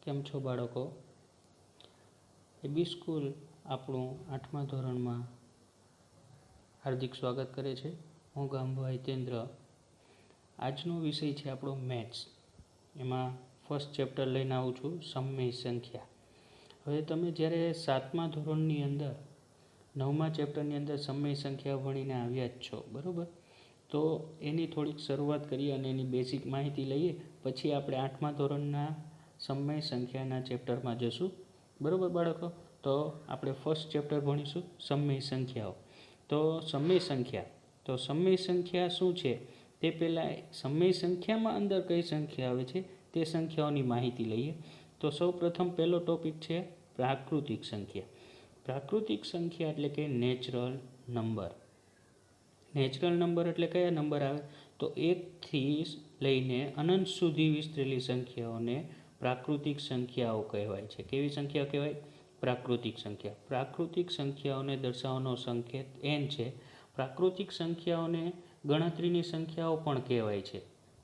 કેમ છો બાળકો? એબી સ્કૂલ આપણું 8મા ધોરણમાં હાર્દિક સ્વાગત કરે છે. હું ગામભાઈ હિતેન્દ્ર. આજનો વિષય છે આપણો મેથ્સ. એમાં ફર્સ્ટ ચેપ્ટર લઈને આવું છું, સમય સંખ્યા. હવે તમે જ્યારે 7મા ધોરણની અંદર 9મા ચેપ્ટરની અંદર સમય સંખ્યા ભણીને આવ્યા જ છો, બરાબર? તો એની થોડીક શરૂઆત કરીએ અને એની બેઝિક માહિતી લઈએ. પછી આપણે 8મા ધોરણના સમય સંખ્યાના ચેપ્ટરમાં જશું, બરાબર બાળકો? તો આપણે ફર્સ્ટ ચેપ્ટર ભણીશું સમય સંખ્યાઓ. તો સમય સંખ્યા શું છે તે પહેલાં સમય સંખ્યામાં અંદર કઈ સંખ્યા આવે છે તે સંખ્યાઓની માહિતી લઈએ. તો સૌ પ્રથમ પહેલો ટોપિક છે પ્રાકૃતિક સંખ્યા. પ્રાકૃતિક સંખ્યા એટલે કે નેચરલ નંબર. નેચરલ નંબર એટલે કયા નંબર આવે? તો 1થી લઈને અનંત સુધી વિસ્તરેલી સંખ્યાઓને પ્રાકૃતિક સંખ્યાઓ કહેવાય છે. કેવી સંખ્યાઓ કહેવાય? પ્રાકૃતિક સંખ્યા. પ્રાકૃતિક સંખ્યાઓને દર્શાવવાનો સંકેત n છે. પ્રાકૃતિક સંખ્યાઓને ગણતરીની સંખ્યાઓ પણ કહેવાય છે,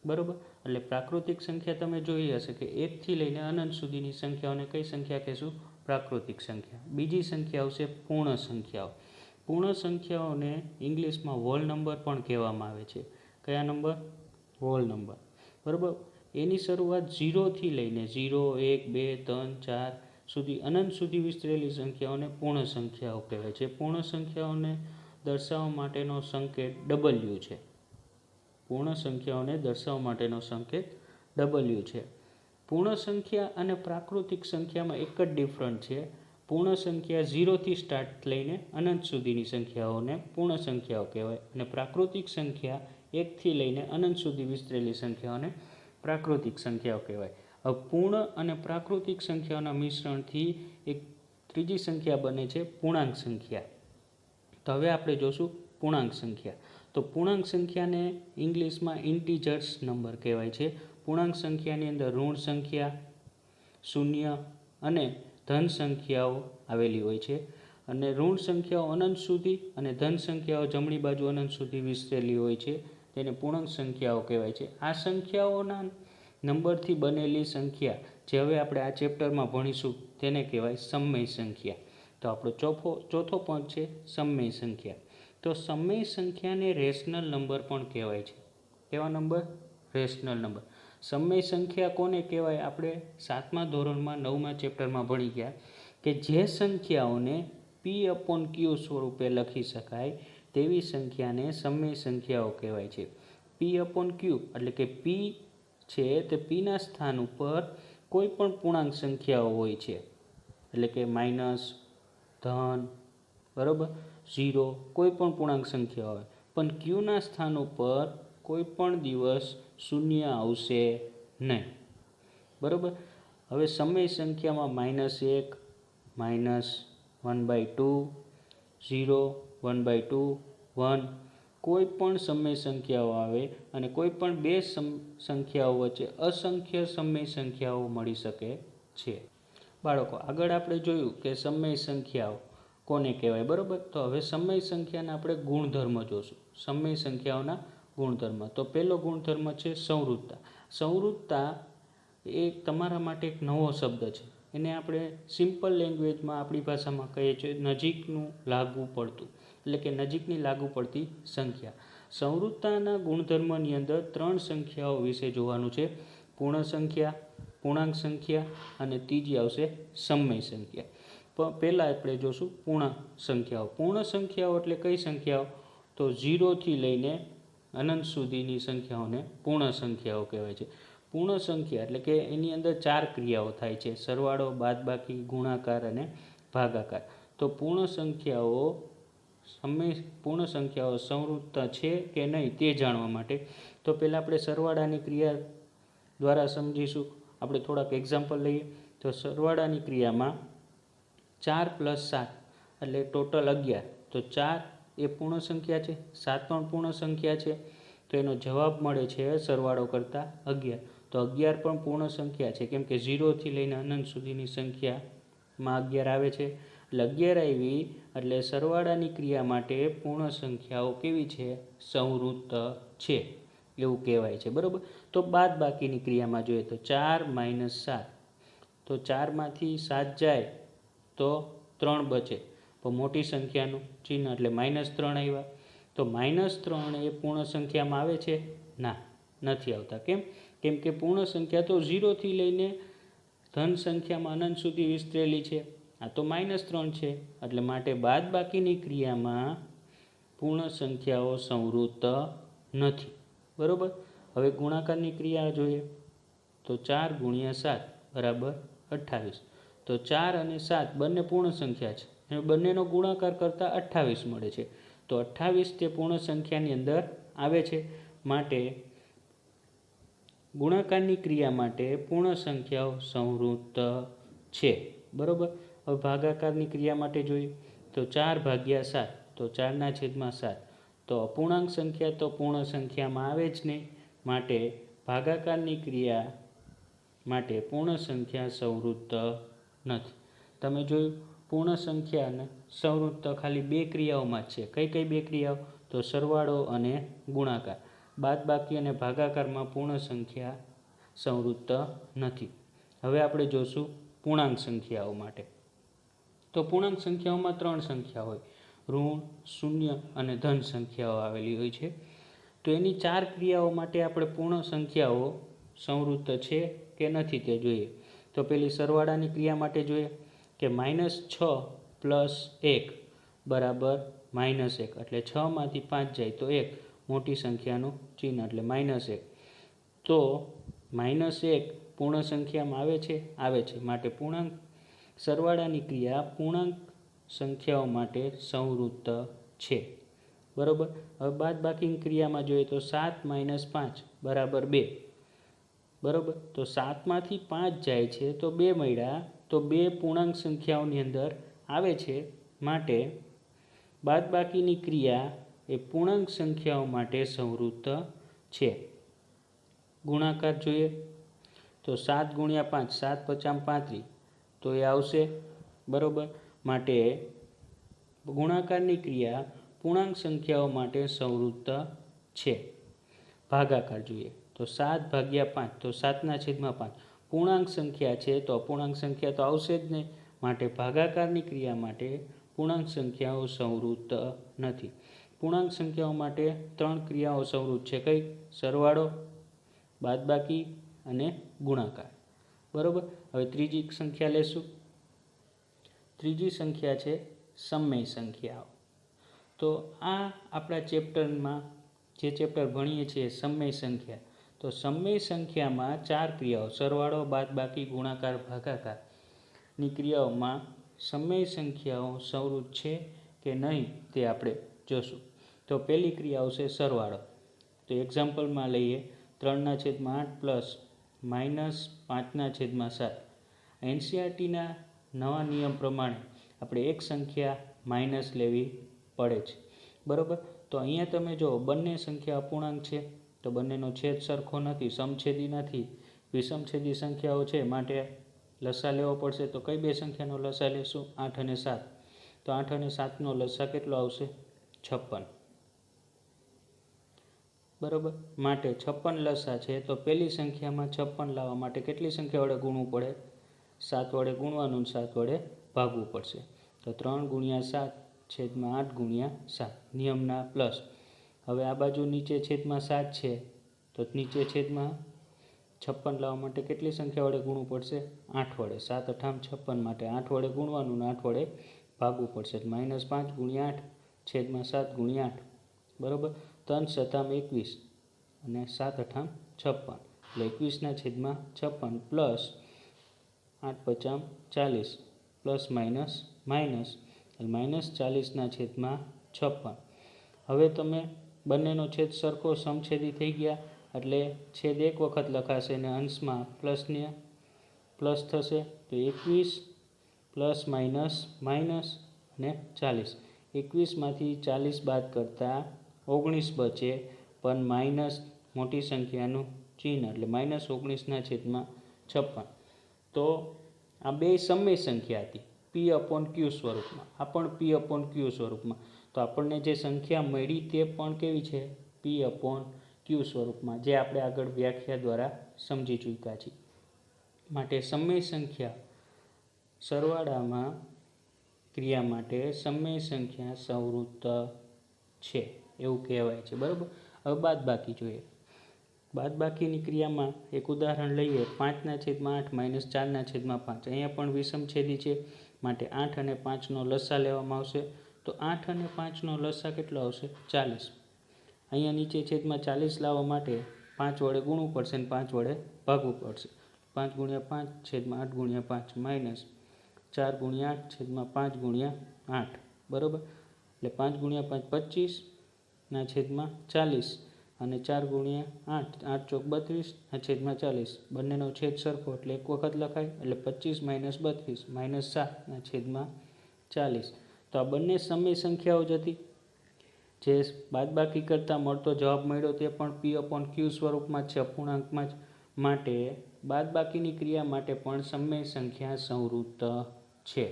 બરાબર? એટલે પ્રાકૃતિક સંખ્યા તમે જોઈ હશે કે 1થી લઈને અનંત સુધીની સંખ્યાઓને કઈ સંખ્યા કહેશું? પ્રાકૃતિક સંખ્યા. બીજી સંખ્યા આવશે પૂર્ણ સંખ્યાઓ. પૂર્ણ સંખ્યાઓને ઇંગ્લિશમાં હોલ નંબર પણ કહેવામાં આવે છે. કયા નંબર? હોલ નંબર, બરાબર? એની શરૂઆત 0થી લઈને 0, 1, 2, 3, 4 સુધી અનંત સુધી વિસ્તરેલી સંખ્યાઓને પૂર્ણ સંખ્યાઓ કહેવાય છે. પૂર્ણ સંખ્યાઓને દર્શાવવા માટેનો સંકેત W છે. પૂર્ણ સંખ્યાઓને દર્શાવવા માટેનો સંકેત W છે. પૂર્ણ સંખ્યા અને પ્રાકૃતિક સંખ્યામાં એક જ ડિફરન્ટ છે. પૂર્ણ સંખ્યા 0થી સ્ટાર્ટ લઈને અનંત સુધીની સંખ્યાઓને પૂર્ણ સંખ્યાઓ કહેવાય અને પ્રાકૃતિક સંખ્યા 1થી લઈને અનંત સુધી વિસ્તરેલી સંખ્યાઓને પ્રાકૃતિક સંખ્યાઓ કહેવાય. હવે પૂર્ણ અને પ્રાકૃતિક સંખ્યાઓના મિશ્રણથી એક ત્રીજી સંખ્યા બને છે પૂર્ણાંક સંખ્યા. તો હવે આપણે જોશું પૂર્ણાંક સંખ્યા. તો પૂર્ણાંક સંખ્યાને ઇંગ્લિશમાં ઇન્ટીજર્સ નંબર કહેવાય છે. પૂર્ણાંક સંખ્યાની અંદર ઋણ સંખ્યા, શૂન્ય અને ધન સંખ્યાઓ આવેલી હોય છે. અને ઋણ સંખ્યાઓ અનંત સુધી અને ધન સંખ્યાઓ જમણી બાજુ અનંત સુધી વિસ્તરેલી હોય છે. તેને પૂર્ણાંક સંખ્યાઓ કહેવાય છે. આ સંખ્યાઓના નંબરથી બનેલી સંખ્યા જે હવે આપણે આ ચેપ્ટરમાં ભણીશું તેને કહેવાય સમય સંખ્યા. તો આપણો ચોથો પોઈન્ટ છે સમય સંખ્યા. તો સમય સંખ્યાને રેશનલ નંબર પણ કહેવાય છે. કેવા નંબર? Rational number. સમય સંખ્યા કોને કહેવાય? આપણે 7મા ધોરણમાં 9મા ચેપ્ટરમાં ભણી ગયા કે જે સંખ્યાઓને P/Q સ્વરૂપે લખી શકાય તેવી સંખ્યાને સમય સંખ્યાઓ કહેવાય છે. P/Q એટલે કે P છે તે Pના સ્થાન ઉપર કોઈ પણ પૂર્ણાંક સંખ્યાઓ હોય છે. એટલે કે માઇનસ, ધન, બરાબર, 0, કોઈ પણ પૂર્ણાંક સંખ્યા હોય. પણ Qના સ્થાન ઉપર કોઈ પણ દિવસ શૂન્ય આવશે નહીં, બરાબર? હવે સમય સંખ્યામાં -1, -1/2, 0, 1/2, 1 કોઈ પણ સમય સંખ્યાઓ આવે અને કોઈ પણ બે સંખ્યાઓ વચ્ચે અસંખ્ય સમય સંખ્યાઓ મળી શકે છે. બાળકો, આગળ આપણે જોયું કે સમય સંખ્યાઓ કોને કહેવાય, બરાબર? તો હવે સમય સંખ્યાના આપણે ગુણધર્મ જોશું. સમય સંખ્યાઓના ગુણધર્મ. તો પહેલો ગુણધર્મ છે સંવૃત્તતા. સંવૃત્તતા એ તમારા માટે એક નવો શબ્દ છે. એને આપણે સિમ્પલ લેંગ્વેજમાં આપણી ભાષામાં કહીએ છીએ નજીકનું લાગુ પડતું, એટલે કે નજીકની લાગુ પડતી સંખ્યા. સંવૃત્તતાના ગુણધર્મની અંદર 3 સંખ્યાઓ વિશે જોવાનું છે: પૂર્ણ સંખ્યા, પૂર્ણાંક સંખ્યા અને ત્રીજી આવશે સમય સંખ્યા. પહેલાં આપણે જોશું પૂર્ણ સંખ્યાઓ. પૂર્ણ સંખ્યાઓ એટલે કઈ સંખ્યાઓ? તો 0થી લઈને અનંત સુધીની સંખ્યાઓને પૂર્ણ સંખ્યાઓ કહેવાય છે. પૂર્ણ સંખ્યા એટલે કે એની અંદર 4 ક્રિયાઓ થાય છે: સરવાળો, બાદબાકી, ગુણાકાર અને ભાગાકાર. તો પૂર્ણ સંખ્યાઓ સંવૃત્ત છે કે નહીં તે જાણવા માટે તો પહેલાં આપણે સરવાળાની ક્રિયા દ્વારા સમજીશું. આપણે થોડાક એક્ઝામ્પલ લઈએ. તો સરવાળાની ક્રિયામાં 4 + 7 એટલે ટોટલ 11. તો 4 એ પૂર્ણ સંખ્યા છે, 7 પણ પૂર્ણ સંખ્યા છે. તો એનો જવાબ મળે છે સરવાળો કરતાં 11. તો 11 પણ પૂર્ણ સંખ્યા છે, કેમ કે 0થી લઈને અનંત સુધીની સંખ્યામાં 11 આવે છે. એટલે 11 આવી એટલે સરવાળાની ક્રિયા માટે પૂર્ણ સંખ્યાઓ કેવી છે? સંવૃત્ત છે એવું કહેવાય છે, બરાબર? તો બાદબાકીની ક્રિયામાં જોઈએ તો 4 - 7 તો 4માંથી 7 જાય તો 3 બચે, તો મોટી સંખ્યાનું ચિહ્ન એટલે -3 આવ્યા. તો -3 એ પૂર્ણ સંખ્યામાં આવે છે? ના, નથી આવતા. કેમ કે પૂર્ણ સંખ્યા તો 0થી લઈને ધન સંખ્યામાં અનંત સુધી વિસ્તરેલી છે. આ તો -3 છે, એટલે માટે બાદબાકીની ક્રિયામાં પૂર્ણ સંખ્યાઓ સંવૃત્ત નથી. બરાબર. હવે ગુણાકારની ક્રિયા જોઈએ તો 4 × 7 બરાબર 28. તો 4 અને 7 બંને પૂર્ણ સંખ્યા છે અને બંનેનો ગુણાકાર કરતાં 28 મળે છે. તો 28 તે પૂર્ણ સંખ્યાની અંદર આવે છે. માટે ગુણાકારની ક્રિયા માટે પૂર્ણ સંખ્યાઓ સંવૃત્ત છે. બરાબર. હવે ભાગાકારની ક્રિયા માટે જોઈએ તો 4/7, તો 4/7. તો અપૂર્ણાંક સંખ્યા તો પૂર્ણ સંખ્યામાં આવે જ નહીં, માટે ભાગાકારની ક્રિયા માટે પૂર્ણ સંખ્યા સંવૃત્ત નથી. તમે જોયું, પૂર્ણ સંખ્યા અને સંવૃત્ત ખાલી 2 ક્રિયાઓમાં જ છે. કઈ 2 ક્રિયાઓ? તો સરવાળો અને ગુણાકાર. બાદબાકી અને ભાગાકારમાં પૂર્ણ સંખ્યા સંવૃત્ત નથી. હવે આપણે જોશું પૂર્ણાંક સંખ્યાઓ માટે. તો પૂર્ણાંક સંખ્યાઓમાં 3 સંખ્યા હોય, ઋણ, શૂન્ય અને ધન સંખ્યાઓ આવેલી હોય છે. તો એની 4 ક્રિયાઓ માટે આપણે પૂર્ણ સંખ્યાઓ સંવૃત્ત છે કે નથી તે જોઈએ. તો પેલી સરવાળાની ક્રિયા માટે જોઈએ કે -6 + 1 બરાબર -1, એટલે 6માંથી 5 જાય તો 1, મોટી સંખ્યાનું ચિહ્ન એટલે -1. તો -1 પૂર્ણ સંખ્યામાં આવે છે? આવે છે. માટે પૂર્ણાંક સરવાળાની ક્રિયા પૂર્ણાંક સંખ્યાઓ માટે સંવૃત્ત છે. બરાબર. હવે બાદબાકીની ક્રિયામાં જોઈએ તો 7 - 5 બરાબર 2. બરાબર. તો 7માંથી 5 જાય છે તો 2 મળ્યા, તો 2 પૂર્ણાંક સંખ્યાઓની અંદર આવે છે. માટે બાદબાકીની ક્રિયા એ પૂર્ણાંક સંખ્યાઓ માટે સંવૃત્ત છે. ગુણાકાર જોઈએ તો 7 × 5, 7 × 5 = 35, તો એ આવશે. બરાબર. માટે ગુણાકારની ક્રિયા પૂર્ણાંક સંખ્યાઓ માટે સંવૃત્ત છે. ભાગાકાર જોઈએ તો 7/5, તો 7/5 પૂર્ણાંક સંખ્યા છે, તો અપૂર્ણાંક સંખ્યા તો આવશે જ નહીં. માટે ભાગાકારની ક્રિયા માટે પૂર્ણાંક સંખ્યાઓ સંવૃત્ત નથી. પૂર્ણાંક સંખ્યાઓ માટે 3 ક્રિયાઓ સંવૃત્ત છે. કઈ? સરવાળો, બાદબાકી અને ગુણાકાર. બરાબર. હવે ત્રીજી સંખ્યા લેશું. ત્રીજી સંખ્યા છે સમય સંખ્યાઓ. તો આ આપણા ચેપ્ટરમાં જે ચેપ્ટર ભણીએ છીએ સમય સંખ્યા, તો સમય સંખ્યામાં 4 ક્રિયાઓ સરવાળો, બાદબાકી, ગુણાકાર, ભાગાકારની ક્રિયાઓમાં સમય સંખ્યાઓ સંવૃત્ત છે કે નહીં તે આપણે જોશું. તો પહેલી ક્રિયા આવશે સરવાળો. તો એક્ઝામ્પલમાં લઈએ 3/8 + -5/7. NCERTના નવા નિયમ પ્રમાણે આપણે એક સંખ્યા માઇનસ લેવી પડે છે. બરાબર. તો અહીંયા તમે જો બંને સંખ્યા અપૂર્ણાંક છે, તો બંનેનો છેદ સરખો નથી, સમછેદી નથી, વિષમછેદી સંખ્યાઓ છે, માટે લસા લેવો પડશે. તો કઈ 2 સંખ્યાનો લસા લેશું? 8 અને 7. તો 8 અને 7નો લસા કેટલો આવશે? 56. બરાબર. માટે 56 લસા છે. તો પહેલી સંખ્યામાં 56 લાવવા માટે કેટલી સંખ્યા વડે ગુણવું પડે? 7 વડે ગુણવાનું, 7 વડે ભાગવું પડશે. તો 3 × 7 / 8 × 7 નિયમના પ્લસ. હવે આ બાજુ નીચે છેદમાં 7 છે, તો નીચે છેદમાં 56 લાવવા માટે કેટલી સંખ્યા વડે ગુણવું પડશે? 8 વડે. 7 × 8 = 56, માટે 8 વડે ગુણવાનું, 8 વડે ભાગવું પડશે. -5 × 8 છેદમાં 7 × 8. બરાબર. 3 × 7 = 21 અને 7 × 8 = 56, એટલે 21/56 પ્લસ 8 × 5 = 40 પ્લસ માઇનસ માઇનસ -40/56. હવે તમે બંનેનો છેદ સરખો સમછેદી થઈ ગયા, એટલે છેદ એક વખત લખાશે અને અંશમાં પ્લસને પ્લસ થશે. તો 21 પ્લસ માઇનસ માઇનસ અને 40. 21માંથી 40 બાદ કરતાં 19 બચે, પણ માઇનસ મોટી સંખ્યાનું ચિહ્ન એટલે -19/56. તો આ 2 સમય સંખ્યા હતી P/Q સ્વરૂપમાં. આ પણ P/Q સ્વરૂપમાં. તો આપણને જે સંખ્યા મળી તે પણ કેવી છે? P/Q સ્વરૂપમાં, જે આપણે આગળ વ્યાખ્યા દ્વારા સમજી ચૂક્યા છીએ. માટે સમય સંખ્યા સરવાળામાં ક્રિયા માટે સમય સંખ્યા સંવૃત્ત છે એવું કહેવાય છે, બરાબર. હવે બાદબાકી જોઈએ. બાદબાકીની ક્રિયામાં એક ઉદાહરણ લઈએ, 5/8 માઇનસ 4/5. અહીંયા પણ વિષમછેદી છે, માટે 8 અને 5નો લસા લેવામાં આવશે. તો 8 અને 5નો લસા કેટલો આવશે? 40. અહીંયા નીચે છેદમાં 40 લાવવા માટે 5 વડે ગુણવું પડશે અને 5 વડે ભાગવું પડશે. 5 × 5 છેદમાં 8 × 5 માઇનસ 4 × 8 છેદમાં 5 × 8, બરાબર. એટલે 5 × 5 25 ના છેદમાં 40 અને 4 × 8 8 ચોક 32 ના છેદમાં 40. બંનેનો છેદ સરખો એટલે એક વખત લખાય, એટલે 25 - 32 - 7 ના છેદમાં 40. તો આ બંને સમય સંખ્યાઓ જ હતી. જે બાદબાકી કરતાં મળતો જવાબ મળ્યો તે પણ P/Q સ્વરૂપમાં છે, અપૂર્ણાંકમાં જ. માટે બાદબાકીની ક્રિયા માટે પણ સમય સંખ્યા સંવૃત્ત છે.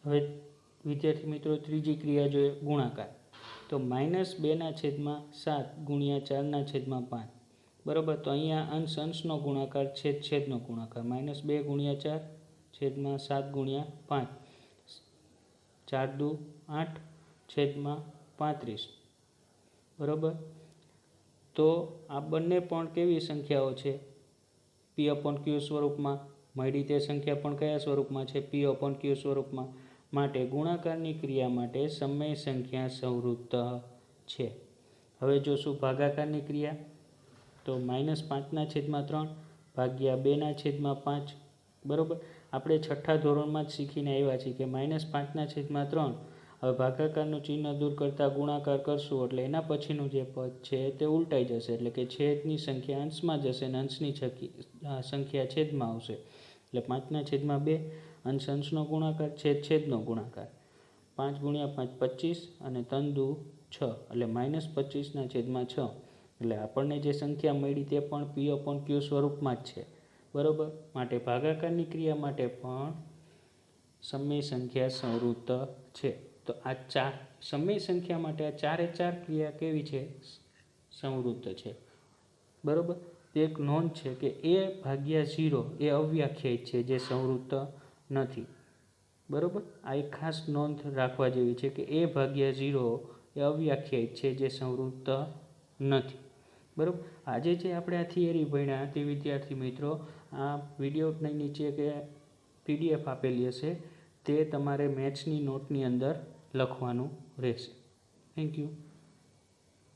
હવે વિદ્યાર્થી મિત્રો ત્રીજી ક્રિયા જોઈએ, ગુણાકાર. તો -2/7 × 4/5, બરાબર. તો અહીંયા અંશનો ગુણાકાર, છેદનો ગુણાકાર. -2 × 4 છેદમાં 7 × 5, 4 × 2 8 છેદમાં 35, બરાબર. તો આ બંને પણ કેવી સંખ્યાઓ છે? P/Q સ્વરૂપમાં. મળી તે સંખ્યા પણ કયા સ્વરૂપમાં છે? P/Q સ્વરૂપમાં. માટે ગુણાકારની ક્રિયા માટે સમય સંખ્યા સંવૃત્ત છે. હવે જોશું ભાગાકારની ક્રિયા. તો -5/3 ભાગ્યા 2/5, બરાબર. આપણે છઠ્ઠા ધોરણમાં જ શીખીને આવ્યા છીએ કે -5/3. હવે ભાગાકારનું ચિહ્ન દૂર કરતાં ગુણાકાર કરશું એટલે એના પછીનું જે પદ છે તે ઉલટાઈ જશે, એટલે કે છેદની સંખ્યા અંશમાં જશે અને અંશની સંખ્યા છેદમાં આવશે. એટલે 5/2 અંશનો ગુણાકાર, છેદનો ગુણાકાર. 5 × 5 25 અને 3 × 6 એટલે -25/6. એટલે આપણને જે સંખ્યા મળી તે પણ P/Q સ્વરૂપમાં જ છે, બરાબર. માટે ભાગાકારની ક્રિયા માટે પણ સમય સંખ્યા સંવૃત્ત છે. તો આ સમય સંખ્યા માટે આ 4 ક્રિયા કેવી છે? સંવૃત્ત છે, બરાબર. તે એક નોંધ છે કે A/0 એ અવ્યાખ્યાયિત છે, જે સંવૃત્ત નથી, બરાબર. આ એક ખાસ નોંધ રાખવા જેવી છે કે A/0 એ અવ્યાખ્યાયિત છે, જે સંવૃત્ત નથી, બરાબર. આજે જે આપણે આ થિયરી ભણ્યા તે વિદ્યાર્થી મિત્રો આ વિડીયોની નીચે કે PDF આપેલી હશે, તે તમારે મેથ્સની નોટની અંદર લખવાનું રહેશે. Thank you.